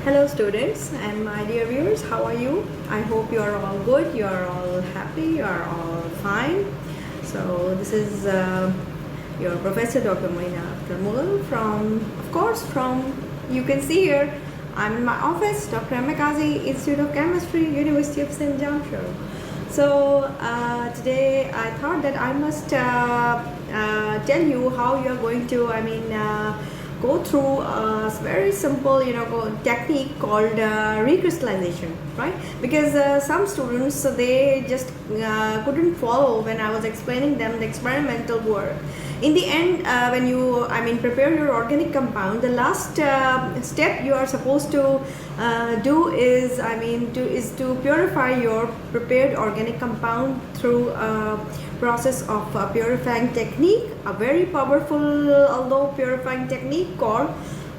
Hello students and my dear viewers, how are you? I hope you are all good, you are all happy, you are all fine. So this is your Professor Dr. Moina Mughal from, you can see here, I'm in my office, Dr. Amakazi, Institute of Chemistry, University of St. Jamshedpur. So today I thought that I must tell you how you are going to, go through a very simple technique called recrystallization, right? Because some students they just couldn't follow when I was explaining them the experimental work. In the end, when you prepare your organic compound, the last step you are supposed to do is to purify your prepared organic compound through process of purifying technique, a very powerful although purifying technique called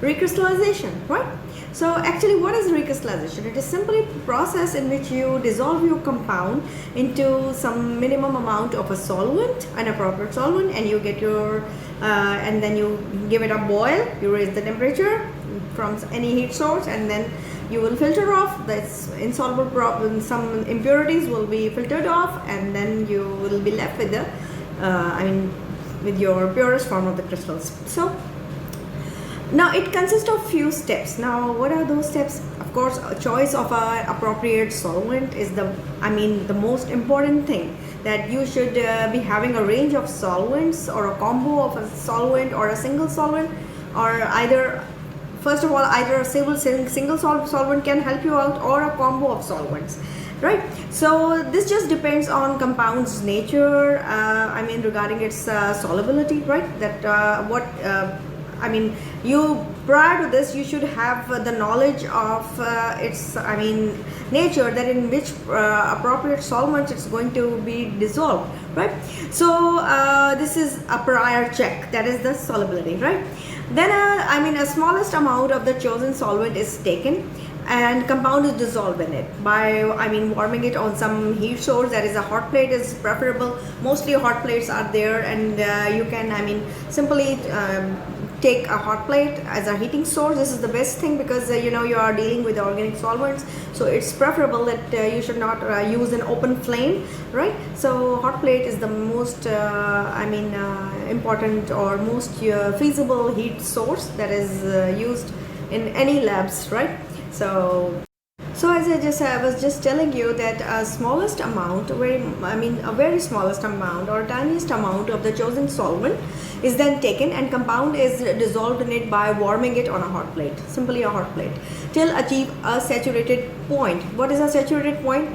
recrystallization, right? So actually, what is recrystallization? It is simply a process in which you dissolve your compound into some minimum amount of a solvent, an appropriate solvent, and you get your and then you give it a boil, you raise the temperature from any heat source, and then you will filter off this insoluble some impurities will be filtered off, and then you will be left with the with your purest form of the crystals. So now it consists of few steps. Now what are those steps? Of course, a choice of an appropriate solvent is the most important thing, that you should be having a range of solvents or a combo of a solvent or a single solvent, or either first of all either a single solvent can help you out, or a combo of solvents, right? So this just depends on compound's nature, regarding its solubility, right? That you prior to this you should have the knowledge of its nature, that in which appropriate solvent it's going to be dissolved, right? So this is a prior check, that is the solubility, right? Then a smallest amount of the chosen solvent is taken and compound is dissolved in it by warming it on some heat source. That is, a hot plate is preferable. Mostly hot plates are there, and you can simply take a hot plate as a heating source. This is the best thing, because you are dealing with organic solvents, so it's preferable that you should not use an open flame, right? So hot plate is the most important or most feasible heat source that is used in any labs, right? So as I was just telling you, that a smallest amount, a very smallest amount or tiniest amount of the chosen solvent is then taken, and compound is dissolved in it by warming it on a hot plate, simply a hot plate, till achieve a saturated point. What is a saturated point?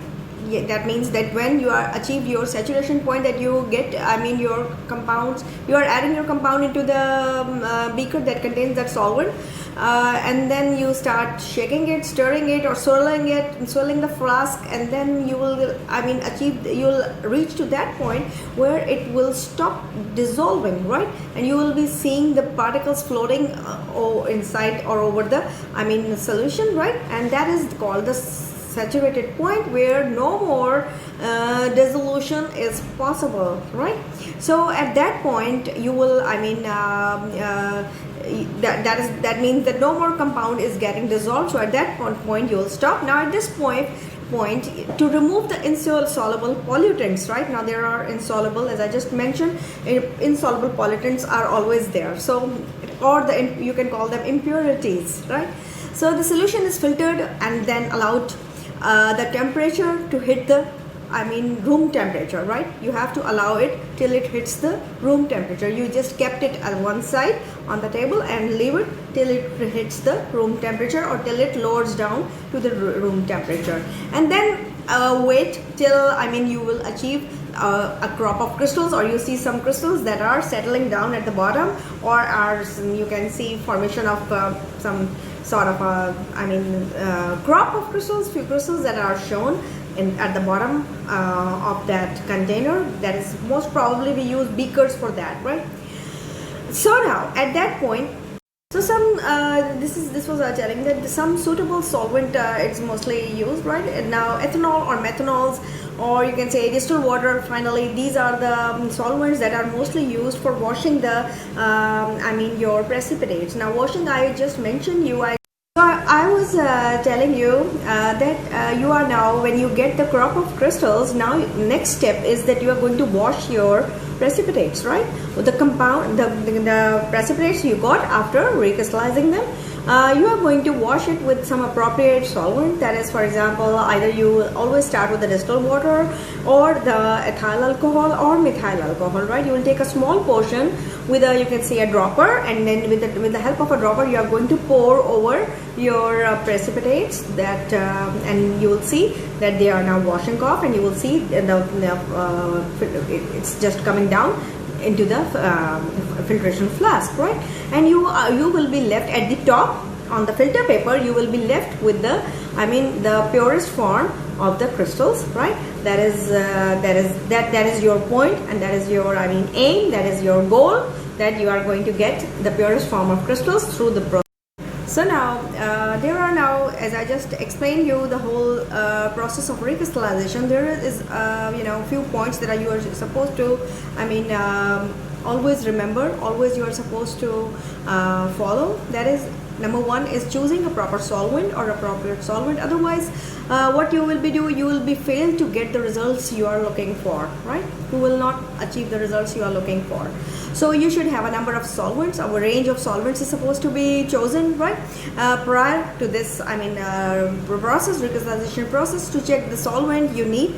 Yeah, that means that when you are achieved your saturation point, that you get your compounds, you are adding your compound into the beaker that contains that solvent, and then you start shaking it, stirring it, or swirling the flask, and then you will you'll reach to that point where it will stop dissolving, right? And you will be seeing the particles floating inside or over the solution, right? And that is called the saturated point, where no more dissolution is possible, right? So at that point you will that means that no more compound is getting dissolved. So at that point you will stop. Now at this point to remove the insoluble pollutants, right? Now there are insoluble, as I just mentioned, insoluble pollutants are always there, so you can call them impurities, right? So the solution is filtered and then allowed the temperature to hit the room temperature, right? You have to allow it till it hits the room temperature. You just kept it at one side on the table and leave it till it hits the room temperature, or till it lowers down to the room temperature, and then wait till you will achieve a crop of crystals, or you see some crystals that are settling down at the bottom, or you can see formation of some sort of crop of crystals, few crystals that are shown at the bottom of that container. That is most probably we use beakers for that, right? So now at that point, so some this was telling that some suitable solvent it's mostly used, right? And now ethanol or methanols, or you can say distilled water. Finally, these are the solvents that are mostly used for washing the your precipitates. Now washing, I just mentioned you, So I was telling you that you are now, when you get the crop of crystals, now next step is that you are going to wash your precipitates, right? The compound, the precipitates you got after recrystallizing them. You are going to wash it with some appropriate solvent. That is, for example, either you always start with the distilled water or the ethyl alcohol or methyl alcohol, right? You will take a small portion with a, you can say, a dropper, and then with the help of a dropper you are going to pour over your precipitates, that and you will see that they are now washing off, and you will see it's just coming down into the filtration flask, right? And you will be left at the top on the filter paper. You will be left with the, I mean, the purest form of the crystals, right? That is your point, and that is your, I mean, aim. That is your goal, that you are going to get the purest form of crystals through the process. So now there are now, as I just explained you, the whole process of recrystallization. There is you know, few points that you are supposed to, I mean, always remember, always you are supposed to follow. That is, number one is choosing a proper solvent or appropriate solvent. Otherwise, what you will be doing, you will be failed to get the results you are looking for, right? You will not achieve the results you are looking for. So you should have a number of solvents. A range of solvents is supposed to be chosen, right? Prior to this, I mean, recrystallization process, to check the solvent you need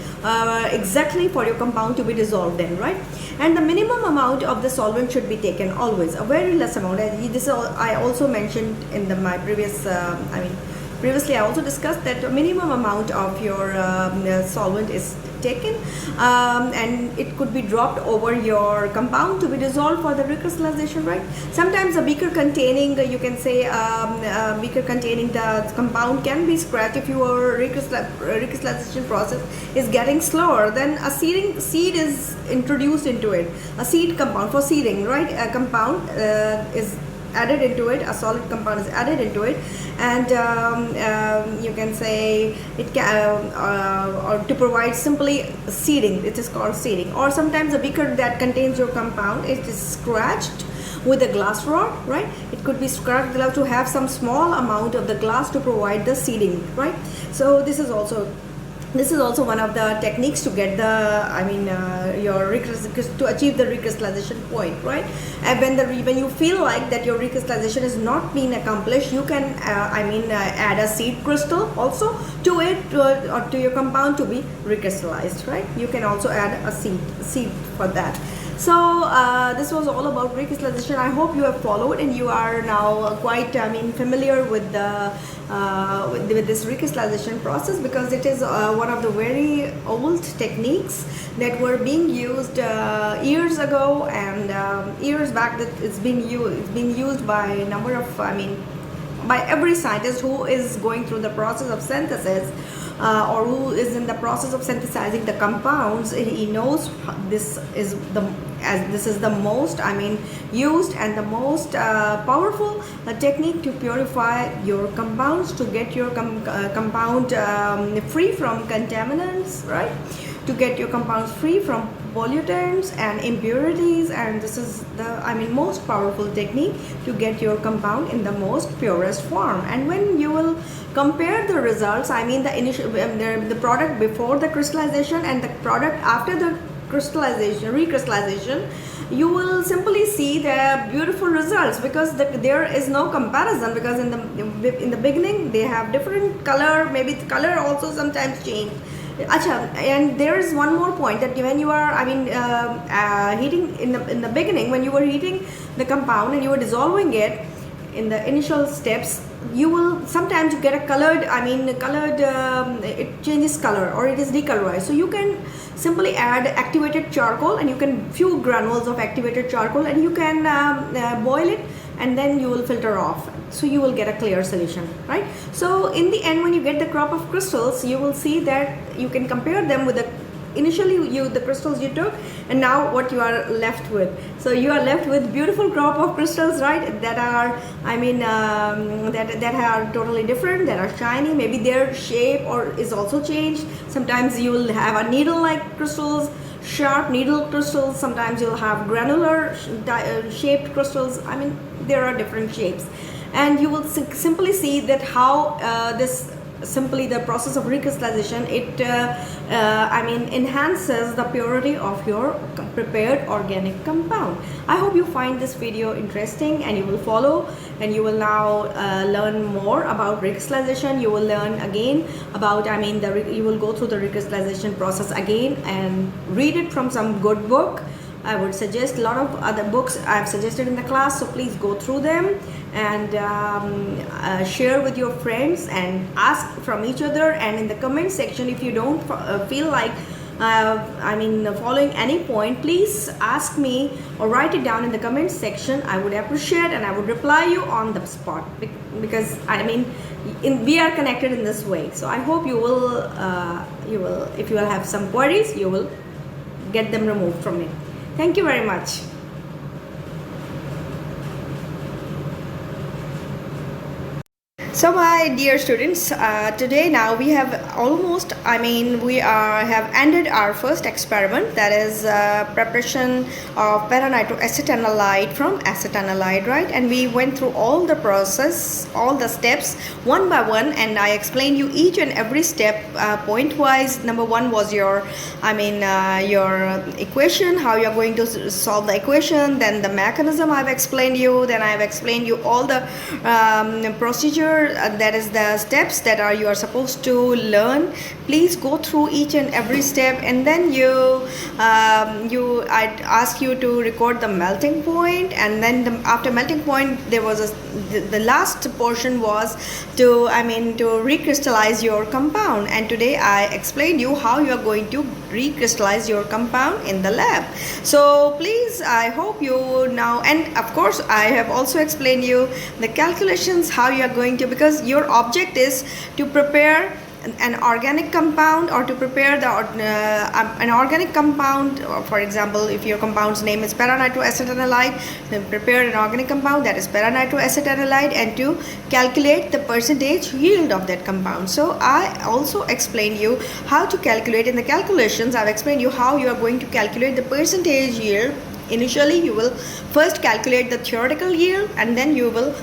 exactly for your compound to be dissolved in, right? And the minimum amount of the solvent should be taken always, a very less amount. This I also mentioned in my previous, previously I also discussed that a minimum amount of your solvent is taken, and it could be dropped over your compound to be dissolved for the recrystallization, right? Sometimes a beaker containing, you can say, beaker containing the compound can be scratched if your recrystallization process is getting slower. Then a seed is introduced into it, a seed compound for seeding, right? A compound is added into it, a solid compound is added into it, and you can say it can or to provide simply seeding. It is called seeding. Or sometimes a beaker that contains your compound, it is scratched with a glass rod, right? It could be scratched to have some small amount of the glass to provide the seeding, right? So this is also one of the techniques to get the, I mean, to achieve the recrystallization point, right? And when you feel like that your recrystallization is not being accomplished, you can add a seed crystal also to it, or to your compound to be recrystallized, right? You can also add a seed for that. So this was all about recrystallization. I hope you have followed and you are now quite, I mean, familiar with the with this recrystallization process, because it is one of the very old techniques that were being used years ago, and years back that it's being used by a number of, I mean, by every scientist who is going through the process of synthesis, or who is in the process of synthesizing the compounds. He knows this is the most, I mean, used and the most powerful technique to purify your compounds, to get your compound free from contaminants, right? To get your compounds free from pollutants and impurities, and this is the, I mean, most powerful technique to get your compound in the most purest form. And when you will compare the results, I mean, the initial the product before the crystallization and the product after the recrystallization, you will simply see the beautiful results, because there is no comparison, because in the beginning they have different color, maybe the color also sometimes change. And there is one more point, that when you are, I mean, heating in the beginning, when you were heating the compound and you were dissolving it in the initial steps, you will sometimes get a colored, I mean, it changes color, or it is decolorized. So you can simply add activated charcoal, and you can few granules of activated charcoal, and you can boil it, and then you will filter off, so you will get a clear solution, right? So in the end, when you get the crop of crystals, you will see that you can compare them with the the crystals you took, and now what you are left with. So you are left with beautiful crop of crystals, right? That are, I mean, that are totally different, that are shiny. Maybe their shape is also changed. Sometimes you will have a needle-like crystals, sharp needle crystals. Sometimes you'll have granular shaped crystals. I mean, there are different shapes. and you will simply see that how this simply the process of recrystallization, it enhances the purity of your prepared organic compound. I hope you find this video interesting and you will follow, and you will now learn more about recrystallization. You will learn again about you will go through the recrystallization process again and read it from some good book. I would suggest a lot of other books I've suggested in the class, so please go through them and share with your friends and ask from each other. And in the comment section, if you don't feel like following any point, please ask me or write it down in the comment section. I would appreciate and I would reply you on the spot, because we are connected in this way. So I hope you will if you will have some queries, you will get them removed from it. Thank you very much. So my dear students, today now we have almost, have ended our first experiment, that is preparation of para-nitroacetanilide from acetanilide, right? And we went through all the process, all the steps one by one, and I explained you each and every step point wise. Number one was your equation, how you're going to solve the equation, then the mechanism I've explained you, then I've explained you all the procedure, that is the steps that you are supposed to learn. Please go through each and every step, and then I'd ask you to record the melting point, and then after melting point there was the last portion was to recrystallize your compound. And today I explained you how you are going to recrystallize your compound in the lab. So please, I hope you now, and of course I have also explained you the calculations, how you are going to, because your object is to prepare an organic compound, or to prepare an organic compound. For example, if your compound's name is para-nitroacetanilide, then prepare an organic compound that is para-nitroacetanilide, and to calculate the percentage yield of that compound. So I also explained you how to calculate. In the calculations, I've explained you how you are going to calculate the percentage yield. Initially, you will first calculate the theoretical yield, and then you will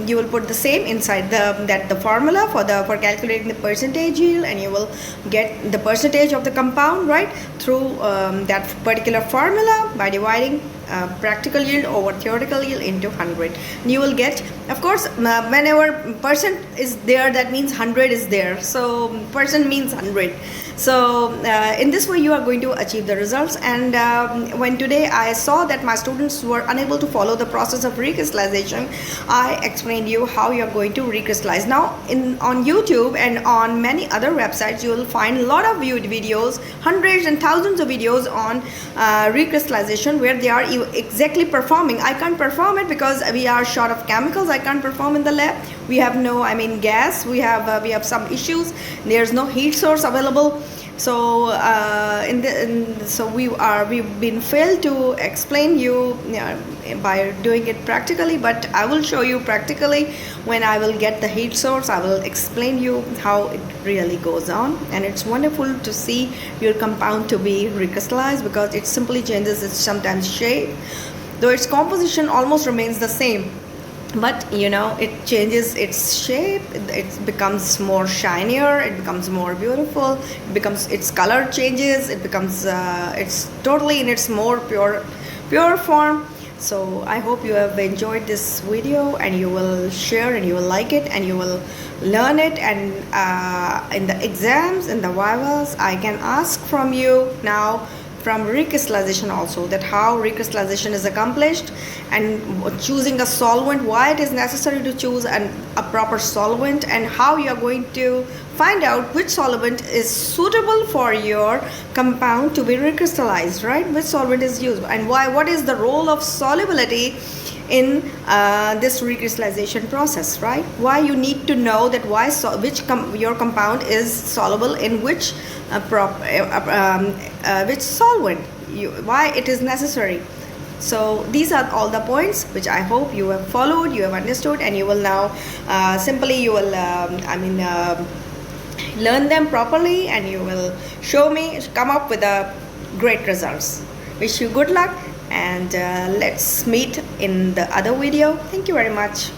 you will put the same inside the formula for calculating the percentage yield, and you will get the percentage of the compound, right, through that particular formula by dividing practical yield over theoretical yield into 100. And you will get, of course, whenever percent is there, that means 100 is there, so percent means 100. So in this way you are going to achieve the results. And when today I saw that my students were unable to follow the process of recrystallization, I explained you how you are going to recrystallize. Now on YouTube and on many other websites, you will find a lot of viewed videos, hundreds and thousands of videos on recrystallization, where they are exactly performing. I can't perform it because we are short of chemicals. I can't perform in the lab. We have no gas. We have some issues. There's no heat source available. So we've been failed to explain you by doing it practically, but I will show you practically. When I will get the heat source, I will explain you how it really goes on. And it's wonderful to see your compound to be recrystallized, because it simply changes its sometimes shape, though its composition almost remains the same. But it changes its shape, it becomes more shinier, it becomes more beautiful, its color changes, it becomes it's totally in its more pure form. So I hope you have enjoyed this video, and you will share, and you will like it, and you will learn it. And in the exams, in the vivas, I can ask from you now from recrystallization also, that how recrystallization is accomplished, and choosing a solvent, why it is necessary to choose a proper solvent, and how you are going to find out which solvent is suitable for your compound to be recrystallized, right? Which solvent is used, and what is the role of solubility in this recrystallization process, right? Why you need to know that your compound is soluble in which solvent, why it is necessary. So these are all the points which I hope you have followed, you have understood, and you will now learn them properly, and you will come up with great results. Wish you good luck, and let's meet in the other video. Thank you very much.